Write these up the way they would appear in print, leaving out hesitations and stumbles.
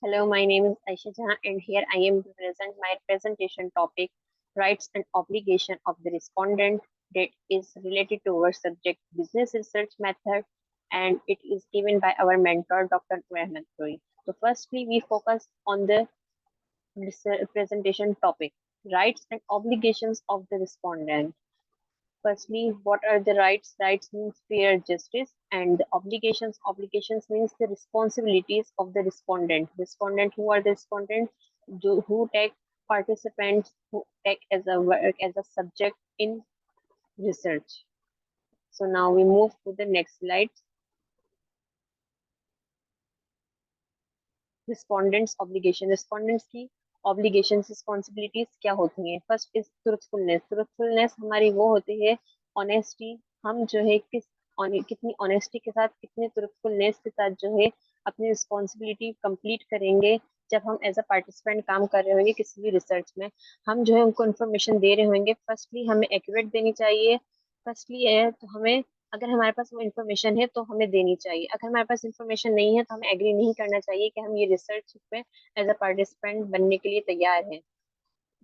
Hello, my name is Aisha Jahan, and here I am to present my presentation topic, rights and obligation of the respondent, that is related to our subject business research method, and it is given by our mentor Dr. Ahmed Roy. So firstly, we focus on the presentation topic, rights and obligations of the respondent. Firstly, what are the rights? Rights means fair justice, and the obligations. Obligations means the responsibilities of the respondent. Respondent, who are the respondents? Who take participants, who take as a work as a subject in research. So now we move to the next slide. Respondents obligation respondents की obligations responsibilities क्या होती हैं? First is truthfulness. Truthfulness हमारी वो होती है honesty. हम जो है कितनी ऑनेस्टी के साथ, कितने ट्रुथफुलनेस के साथ जो है अपनी रिस्पॉन्सिबिलिटी कंप्लीट करेंगे। जब हम एज अ पार्टिसिपेंट काम कर रहे होंगे किसी भी रिसर्च में, हम जो है उनको इन्फॉर्मेशन दे रहे होंगे। फर्स्टली हमें एक्यूरेट देनी चाहिए। फर्स्टली है तो हमें, अगर हमारे पास वो इन्फॉर्मेशन है तो हमें देनी चाहिए। अगर हमारे पास इन्फॉर्मेशन नहीं है तो हमें एग्री नहीं करना चाहिए कि हम ये रिसर्च में एज अ पार्टिसिपेंट बनने के लिए तैयार हैं।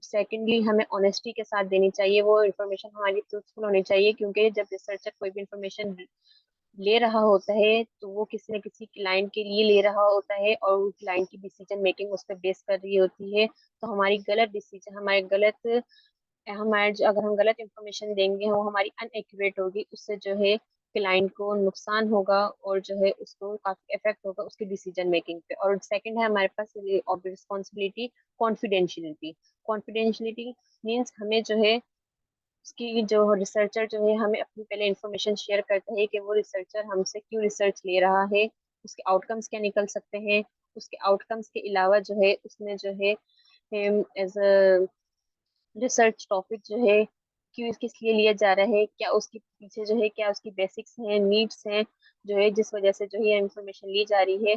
सेकेंडली, हमें ऑनेस्टी के साथ देनी चाहिए। वो इन्फॉर्मेशन हमारी ट्रूथफुल होनी चाहिए, क्योंकि जब रिसर्चर कोई भी इन्फॉर्मेशन ले रहा होता है तो वो किसी न किसी क्लाइंट के लिए ले रहा होता है, और क्लाइंट की डिसीजन मेकिंग उस पर बेस कर रही होती है। तो हमारी गलत डिसीजन, अगर हम गलत इंफॉर्मेशन देंगे, वो हमारी अनएक्यूरेट होगी, उससे जो है क्लाइंट को नुकसान होगा, और जो है उसको काफी इफेक्ट होगा उसकी डिसीजन मेकिंग पे। और सेकंड है हमारे पास रिस्पॉन्सिबिलिटी, कॉन्फिडेंशियलिटी। कॉन्फिडेंशियलिटी मीन्स हमें जो है उसकी, जो रिसर्चर जो है हमें अपनी पहले इंफॉर्मेशन शेयर करता है कि वो रिसर्चर हमसे क्यों रिसर्च ले रहा है, उसके आउटकम्स क्या निकल सकते हैं। उसके आउटकम्स के अलावा जो है उसने जो है एज अ रिसर्च टॉपिक जो है क्यों, किस लिए लिया जा रहा है, क्या उसके पीछे जो है, क्या उसकी बेसिक्स हैं, नीड्स हैं, जो है जिस वजह से जो है इंफॉर्मेशन ली जा रही है।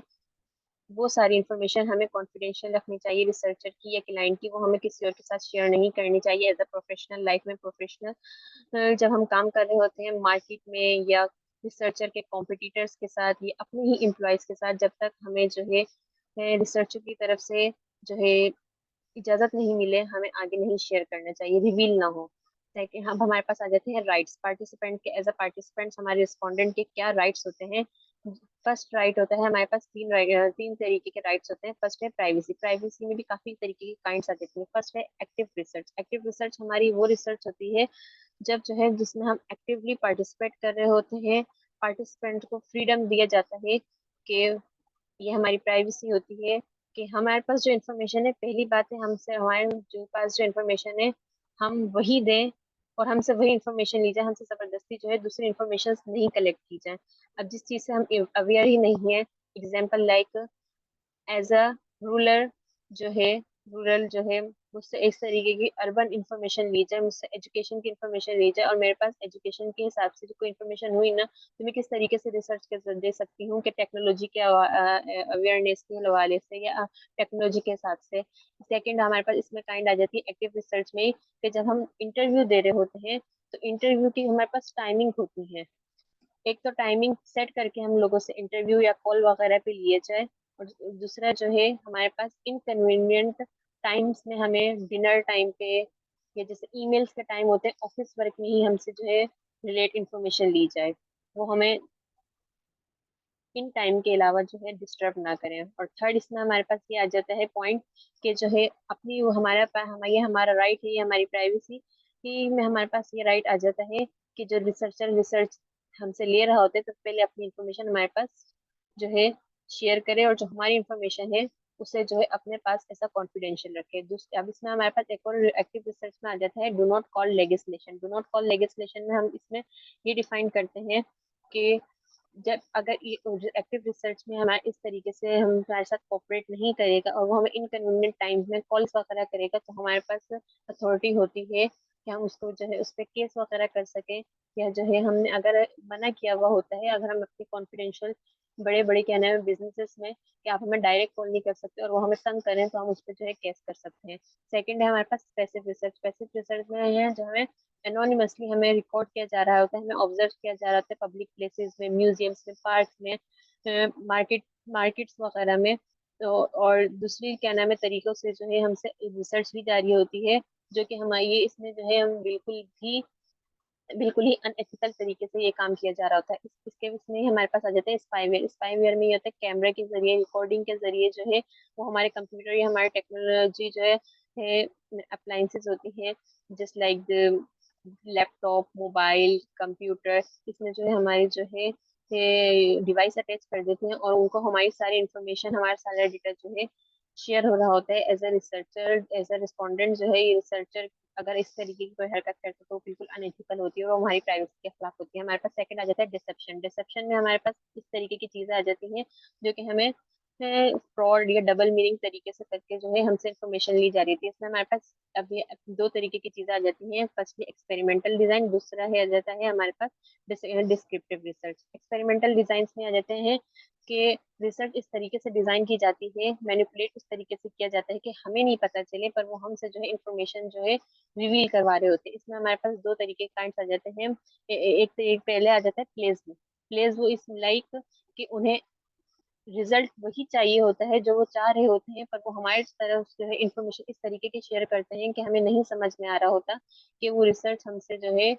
वो सारी इंफॉर्मेशन हमें कॉन्फिडेंशियल रखनी चाहिए रिसर्चर की या क्लाइंट की। वो हमें किसी और के साथ शेयर नहीं करनी चाहिए। एज अ प्रोफेशनल लाइफ में, प्रोफेशनल जब हम काम कर रहे होते हैं मार्केट में, या रिसर्चर के कॉम्पिटिटर्स के साथ, या अपने ही एम्प्लॉयज के साथ, जब तक हमें जो है रिसर्चर की तरफ से जो है इजाजत नहीं मिले, हमें आगे नहीं शेयर करना चाहिए, रिवील ना हो। सेकंड, हम हमारे पास आ जाते हैं राइट्स। पार्टिसिपेंट के, एज अ पार्टिसिपेंट्स हमारे रिस्पोंडेंट के क्या राइट्स होते हैं? फर्स्ट राइट होता है हमारे पास, तीन तरीके के राइट्स होते हैं। फर्स्ट है प्राइवेसी। प्राइवेसी में भी काफी तरीके के काइंड्स आ जाते हैं। फर्स्ट है एक्टिव रिसर्च। एक्टिव रिसर्च हमारी वो रिसर्च होती है जब जो है जिसमें हम एक्टिवली पार्टिसिपेट कर रहे होते हैं। पार्टिसिपेंट को फ्रीडम दिया जाता है कि, ये हमारी प्राइवेसी होती है कि हमारे पास जो इन्फॉर्मेशन है, पहली बात है हमसे, हमारे जो पास जो इन्फॉर्मेशन है हम वही दें, और हमसे वही इन्फॉर्मेशन ली जाए। हमसे जबरदस्ती जो है दूसरी इन्फॉर्मेशन नहीं कलेक्ट की जाए। अब जिस चीज से हम अवेयर ही नहीं है, example like as a rural जो है, रूरल जो है मुझसे इस तरीके की अर्बन इंफॉर्मेशन ली जाए, मुझसे एजुकेशन की इंफॉर्मेशन ली जाए, और मेरे पास एजुकेशन के हिसाब से जो कोई इंफॉर्मेशन हुई ना, तो मैं किस तरीके से रिसर्च कर दे सकती हूँ कि टेक्नोलॉजी के अवेयरनेस के हवाले से, या टेक्नोलॉजी के हिसाब से। सेकंड, हमारे पास इसमें काइंड आ जाती है एक्टिव रिसर्च में, कि जब हम इंटरव्यू दे रहे होते हैं तो इंटरव्यू की हमारे पास टाइमिंग होती है। एक तो टाइमिंग सेट करके हम लोगों से इंटरव्यू या कॉल वगैरह पे लिए जाए, और दूसरा जो है हमारे पास इनकन्वीनियंट टाइम्स में हमें डिनर टाइम पे, या जैसे ईमेल्स के टाइम होते हैं ऑफिस वर्क में ही, हमसे जो है रिलेट इंफॉर्मेशन ली जाए, वो हमें इन टाइम के अलावा जो है डिस्टर्ब ना करें। और थर्ड, इसमें हमारे पास ये आ जाता है पॉइंट कि जो है अपनी, वो ये हमारा राइट है, ये हमारी प्राइवेसी की में हमारे पास ये राइट आ जाता है कि जो रिसर्चर रिसर्च हमसे ले रहा होता है तो पहले अपनी इंफॉर्मेशन हमारे पास जो है शेयर करे, और जो हमारी इंफॉर्मेशन है उसे जो है अपने पास ऐसा कॉन्फिडेंशियल रखे। दूसरे, अब इसमें हमारे पास एक और एक्टिव रिसर्च में आ जाता है do not call legislation. Do not call legislation में हम इसमें ये डिफाइन करते हैं कि जब, अगर एक्टिव रिसर्च में हमारे इस तरीके से हम हमारे साथ कोऑपरेट नहीं करेगा, और वो हमें इनकन्वीनियंट टाइम्स में कॉल्स वगैरह करेगा, तो हमारे पास अथॉरिटी होती है कि हम उसको जो है उस पर केस वगैरह कर सकें। या जो है हमने अगर मना किया हुआ होता है, अगर हम अपनी कॉन्फिडेंशियल बड़े बड़े क्या नाम है बिजनेसेस में, कि आप हमें डायरेक्ट कॉल नहीं कर सकते, और वो हमें तंग करें, तो हम उस पर जो है केस कर सकते हैं। सेकंड है हमारे पास पैसिव रिसर्च। पैसिव रिसर्च में है जो हमें एनोनिमसली हमें रिकॉर्ड किया जा रहा होता है, हमें ऑब्जर्व किया जा रहा होता है पब्लिक प्लेसेस में, म्यूजियम्स में, पार्क में, मार्केट्स वगैरह में। तो और दूसरी क्या नाम है तरीकों से जो है हमसे रिसर्च भी जारी होती है, जो कि हमारे ये इसमें जो है हम बिल्कुल ही अनएथिकल तरीके से ये काम किया जा रहा होता है। इसके इसमें ही हमारे पास आ जाते हैं स्पाईवेयर। स्पाईवेयर में ये होता है कैमरा के जरिए, रिकॉर्डिंग के जरिए जो है वो हमारे कंप्यूटर या हमारे टेक्नोलॉजी जो है अप्लायंसेस होती हैं, just like laptop, mobile, computer, इसमें जो है हमारे जो है डिवाइस अटैच कर देते हैं और उनको हमारी सारी इंफॉर्मेशन, हमारा सारा डेटा जो है शेयर हो रहा होता है। As a researcher, as a respondent जो है ये रिसर्चर अगर इस तरीके की कोई हरकत करते हैं तो वो बिल्कुल अनएथिकल होती है और वो हमारी प्राइवेसी के खिलाफ होती है। हमारे पास सेकंड आ जाता है डिसेप्शन। डिसेप्शन में हमारे पास इस तरीके की चीजें आ जाती हैं जो कि हमें फ्रॉड या डबल मीनिंग तरीके से करके जो है हमसे इंफॉर्मेशन ली जा रही थी। इसमें हमारे पास अभी दो तरीके की चीजें आ जाती हैं। फर्स्टली एक्सपेरिमेंटल डिजाइन, दूसरा है आ जाता है हमारे पास डिस्क्रिप्टिव रिसर्च। एक्सपेरिमेंटल डिजाइन में आ जाते हैं कि रिसर्च इस तरीके से डिजाइन की जाती है, मैनिपुलेट इस तरीके से किया जाता है कि हमें नहीं पता चले पर वो हमसे जो है इंफॉर्मेशन जो है रिवील करवा रहे होते हैं। इसमें हमारे पास दो तरीके के काइंड्स आ जाते हैं। एक तो एक पहले आ जाता है प्लेसबो। प्लेसबो इस लाइक कि उन्हें रिजल्ट वही चाहिए होता है जो वो चाह रहे होते हैं, पर वो हमारी तरफ जो है इंफॉर्मेशन इस तरीके की शेयर करते हैं कि हमें नहीं समझ में आ रहा होता कि वो रिसर्च हमसे जो है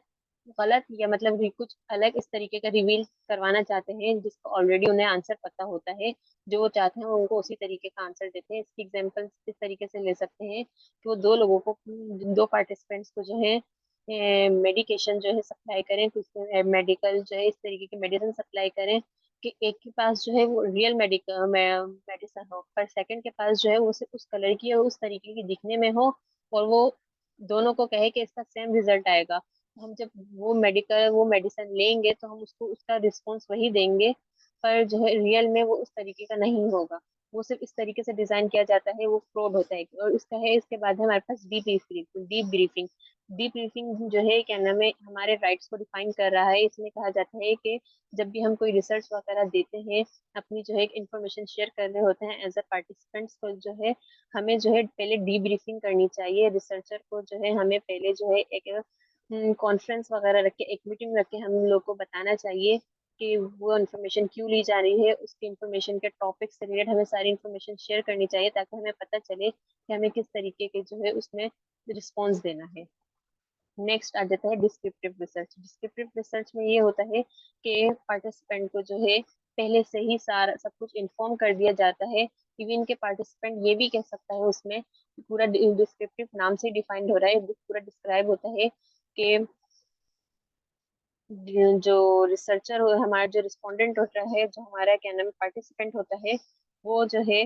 गलत या मतलब कुछ अलग इस तरीके का रिवील करवाना चाहते हैं, जिसको ऑलरेडी उन्हें आंसर पता होता है। जो वो चाहते हैं वो उनको उसी तरीके का आंसर देते हैं। इसकी एग्जांपल इस तरीके से ले सकते हैं कि वो दो लोगों को, दो पार्टिसिपेंट्स को जो है मेडिकेशन जो है सप्लाई करें, कुछ मेडिकल जो है इस तरीके की मेडिसिन सप्लाई करें कि एक के पास जो है वो रियल मेडिकल मेडिसिन हो, पर सेकंड के पास जो है वो सिर्फ उस कलर की और उस तरीके की दिखने में हो, और वो दोनों को कहे कि इसका सेम रिजल्ट आएगा। हम जब वो मेडिसिन लेंगे तो हम उसको उसका रिस्पॉन्स वही देंगे, पर जो है रियल में वो उस तरीके का नहीं होगा। वो सिर्फ इस तरीके से डिजाइन किया जाता है, वो फ्रॉड होता है। और इसका है इसके बाद है हमारे पास डीप ब्रीफिंग। डीप ब्रीफिंग जो है क्या नाम है हमारे राइट्स को डिफाइन कर रहा है। इसमें कहा जाता है कि जब भी हम कोई रिसर्च वगैरह देते हैं, अपनी जो है इंफॉर्मेशन शेयर कर रहे होते हैं एज अ पार्टिसिपेंट्स को जो है हमें जो है पहले डी ब्रीफिंग करनी चाहिए। रिसर्चर को जो है हमें पहले जो है एक कॉन्फ्रेंस वगैरह रख के, एक मीटिंग रख के हम लोग को बताना चाहिए कि वो इन्फॉर्मेशन क्यों ली जा रही है। उसकी इन्फॉर्मेशन के टॉपिक से रिलेटेड हमें सारी इन्फॉर्मेशन शेयर करनी चाहिए ताकि हमें पता चले कि हमें किस तरीके के जो है उसमें रिस्पॉन्स देना है। नेक्स्ट आ जाता है डिस्क्रिप्टिव रिसर्च। डिस्क्रिप्टिव रिसर्च में ये होता है कि पार्टिसिपेंट को जो है पहले से ही सारा सब कुछ इन्फॉर्म कर दिया जाता है। इवन के पार्टिसिपेंट ये भी कह सकता है उसमें, पूरा डिस्क्रिप्टिव नाम से डिफाइंड हो रहा है, पूरा डिस्क्राइब होता है कि जो रिसर्चर हो, हमारा जो रिस्पोंडेंट होता है, जो हमारा क्या नाम पार्टिसिपेंट होता है, वो जो है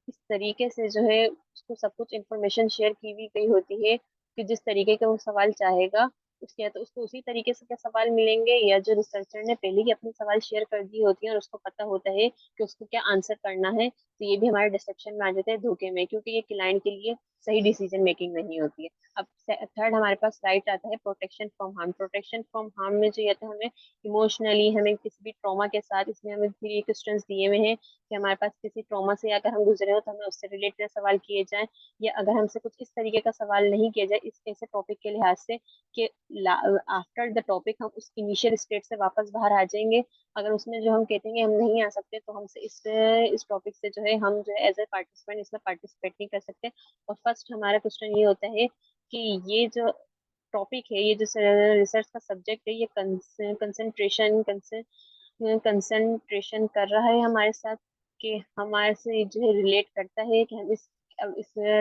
इस तरीके से जो है उसको सब कुछ इंफॉर्मेशन शेयर की हुई गई होती है कि जिस तरीके का वो सवाल चाहेगा उसके, या तो उसको उसी तरीके से क्या सवाल मिलेंगे, या जो रिसर्चर ने पहले ही अपने सवाल शेयर कर दिए होती है और उसको पता होता है कि उसको क्या आंसर करना है। तो ये भी हमारे डिसेप्शन में आ जाता है, धोखे में, क्योंकि ये क्लाइंट के लिए सही डिसीजन मेकिंग नहीं होती है। अब थर्ड हमारे पास राइट आता है protection from harm. Protection from harm में जो ये आता है हमें इमोशनली, हमें किसी भी ट्रॉमा के साथ, इसमें हमें फिर ये क्वेश्चंस दिए हुए हैं कि हमारे पास किसी ट्रॉमा से अगर हम गुजरे हो तो हमें उससे रिलेटेड सवाल किए जाएं, या अगर हमसे कुछ इस तरीके का सवाल नहीं किया जाए इस ऐसे टॉपिक के लिहाज से कि आफ्टर द टॉपिक हम उस इनिशियल स्टेट से वापस बाहर आ जाएंगे। अगर उसमें जो हम कहते हैं हम नहीं आ सकते तो हमसे इस टॉपिक से जो है हम जो है एज ए पार्टिसिपेंट इसमें पार्टिसिपेट नहीं कर सकते। और फर्स्ट हमारा क्वेश्चन ये होता है कि ये जो टॉपिक है, ये जो रिसर्च का सब्जेक्ट है, ये कंसंट्रेशन कर रहा है हमारे साथ, कि हमारे से जो है रिलेट करता है कि हम इस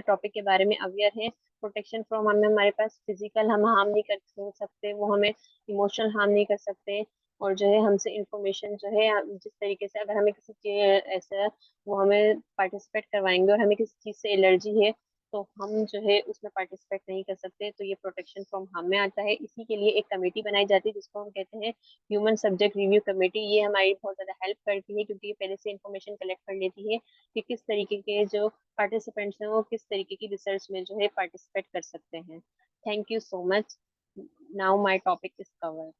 टॉपिक के बारे में अवेयर हैं। प्रोटेक्शन फ्रॉम हमें, हमारे पास फिजिकल हम हार्म नहीं कर सकते, वो हमें इमोशनल हार्म नहीं कर सकते, और जो है हमसे इंफॉर्मेशन जो है जिस तरीके से अगर हमें किसी चीज ऐसा वो हमें पार्टिसिपेट करवाएंगे और हमें किसी चीज से एलर्जी है तो हम जो है उसमें पार्टिसिपेट नहीं कर सकते। तो ये प्रोटेक्शन फ्रॉम हार्म में आता है। इसी के लिए एक कमेटी बनाई जाती है जिसको हम कहते हैं ह्यूमन सब्जेक्ट रिव्यू कमेटी। ये हमारी बहुत ज्यादा हेल्प करती है क्योंकि ये पहले से इंफॉर्मेशन कलेक्ट कर लेती है कि किस तरीके के जो पार्टिसिपेंट्स हैं वो किस तरीके की रिसर्च में जो है पार्टिसिपेट कर सकते हैं। Thank you so much. Now my topic is covered.